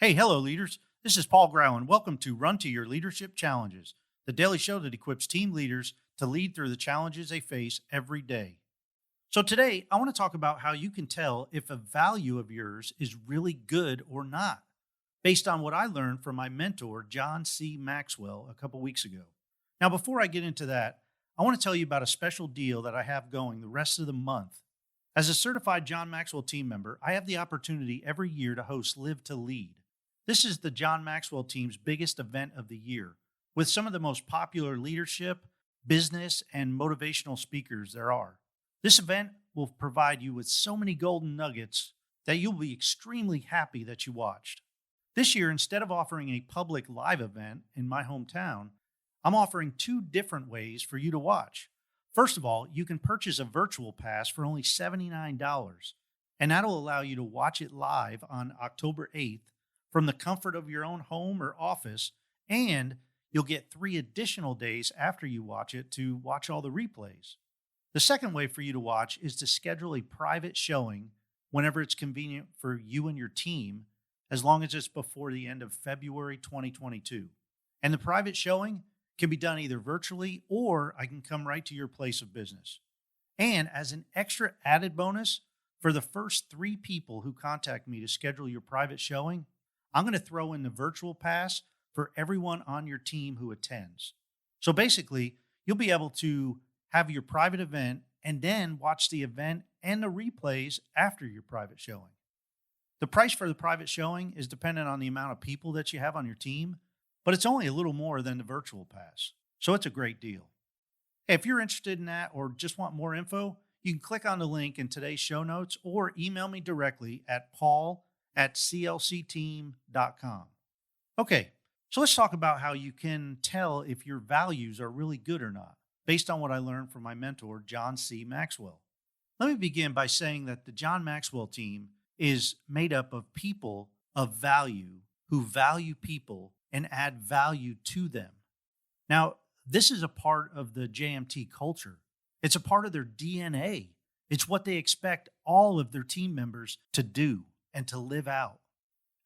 Hey, hello, leaders. This is Paul Grau, and welcome to Run to Your Leadership Challenges, the daily show that equips team leaders to lead through the challenges they face every day. So, today, I want to talk about how you can tell if a value of yours is really good or not, based on what I learned from my mentor, John C. Maxwell, a couple weeks ago. Now, before I get into that, I want to tell you about a special deal that I have going the rest of the month. As a certified John Maxwell team member, I have the opportunity every year to host Live to Lead. This is the John Maxwell team's biggest event of the year, with some of the most popular leadership, business, and motivational speakers there are. This event will provide you with so many golden nuggets that you'll be extremely happy that you watched. This year, instead of offering a public live event in my hometown, I'm offering two different ways for you to watch. First of all, you can purchase a virtual pass for only $79, and that'll allow you to watch it live on October 8th from the comfort of your own home or office, and you'll get 3 additional days after you watch it to watch all the replays. The second way for you to watch is to schedule a private showing whenever it's convenient for you and your team, as long as it's before the end of February 2022. And the private showing can be done either virtually or I can come right to your place of business. And as an extra added bonus, for the first 3 people who contact me to schedule your private showing, I'm going to throw in the virtual pass for everyone on your team who attends. So basically, you'll be able to have your private event and then watch the event and the replays after your private showing. The price for the private showing is dependent on the amount of people that you have on your team, but it's only a little more than the virtual pass. So it's a great deal. Hey, if you're interested in that or just want more info, you can click on the link in today's show notes or email me directly at paul@clcteam.com. Okay, so let's talk about how you can tell if your values are really good or not, based on what I learned from my mentor, John C. Maxwell. Let me begin by saying that the John Maxwell team is made up of people of value who value people and add value to them. Now, this is a part of the JMT culture. It's a part of their DNA. It's what they expect all of their team members to do and to live out.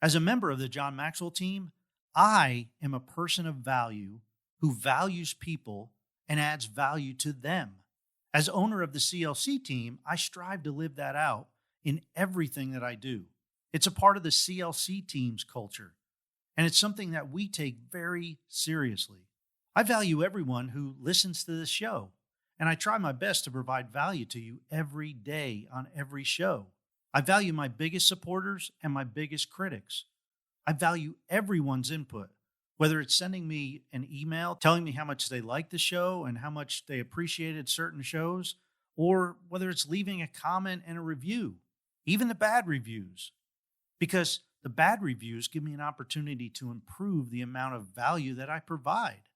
As a member of the John Maxwell team, I am a person of value who values people and adds value to them. As owner of the CLC team, I strive to live that out in everything that I do. It's a part of the CLC team's culture, and it's something that we take very seriously. I value everyone who listens to this show, and I try my best to provide value to you every day on every show. I value my biggest supporters and my biggest critics. I value everyone's input, whether it's sending me an email telling me how much they like the show and how much they appreciated certain shows, or whether it's leaving a comment and a review, even the bad reviews, because the bad reviews give me an opportunity to improve the amount of value that I provide.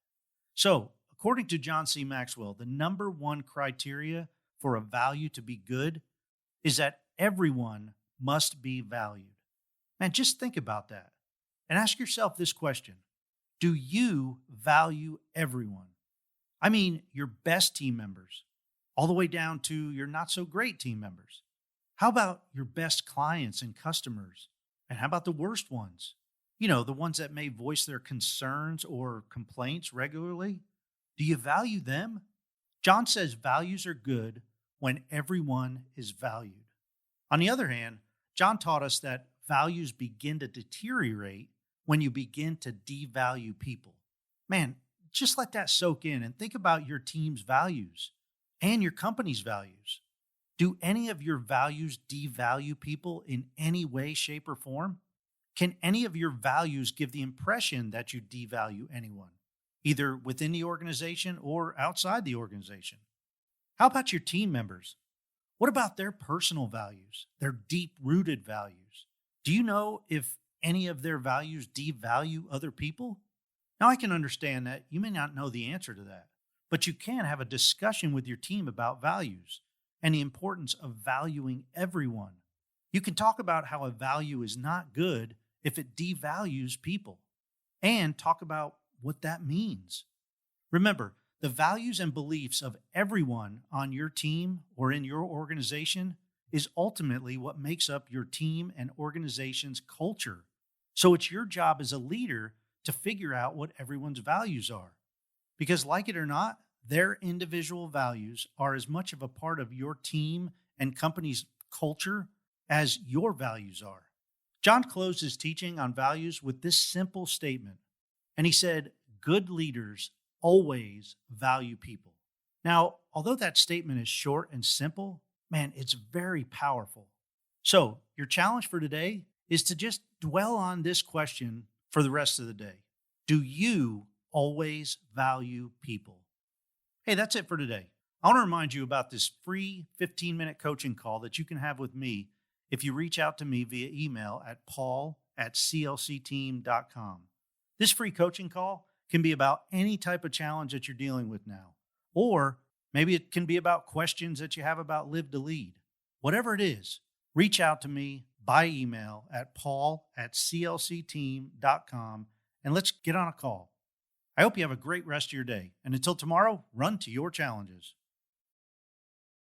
So, according to John C. Maxwell, the number one criteria for a value to be good is that everyone must be valued. Man, just think about that and ask yourself this question. Do you value everyone? I mean, your best team members, all the way down to your not so great team members. How about your best clients and customers? And how about the worst ones? You know, the ones that may voice their concerns or complaints regularly. Do you value them? John says values are good when everyone is valued. On the other hand, John taught us that values begin to deteriorate when you begin to devalue people. Man, just let that soak in and think about your team's values and your company's values. Do any of your values devalue people in any way, shape, or form? Can any of your values give the impression that you devalue anyone, either within the organization or outside the organization? How about your team members? What about their personal values, their deep-rooted values? Do you know if any of their values devalue other people? Now, I can understand that you may not know the answer to that, but you can have a discussion with your team about values and the importance of valuing everyone. You can talk about how a value is not good if it devalues people, and talk about what that means. Remember, the values and beliefs of everyone on your team or in your organization is ultimately what makes up your team and organization's culture. So it's your job as a leader to figure out what everyone's values are. Because, like it or not, their individual values are as much of a part of your team and company's culture as your values are. John closed his teaching on values with this simple statement. And he said, "Good leaders always value people." Now, although that statement is short and simple, man, it's very powerful. So, your challenge for today is to just dwell on this question for the rest of the day. Do you always value people? Hey, that's it for today. I want to remind you about this free 15-minute coaching call that you can have with me if you reach out to me via email at paul@clcteam.com. This free coaching call can be about any type of challenge that you're dealing with now, or maybe it can be about questions that you have about Live to Lead. Whatever it is, reach out to me by email at paul@clcteam.com and let's get on a call. I hope you have a great rest of your day. And until tomorrow, run to your challenges.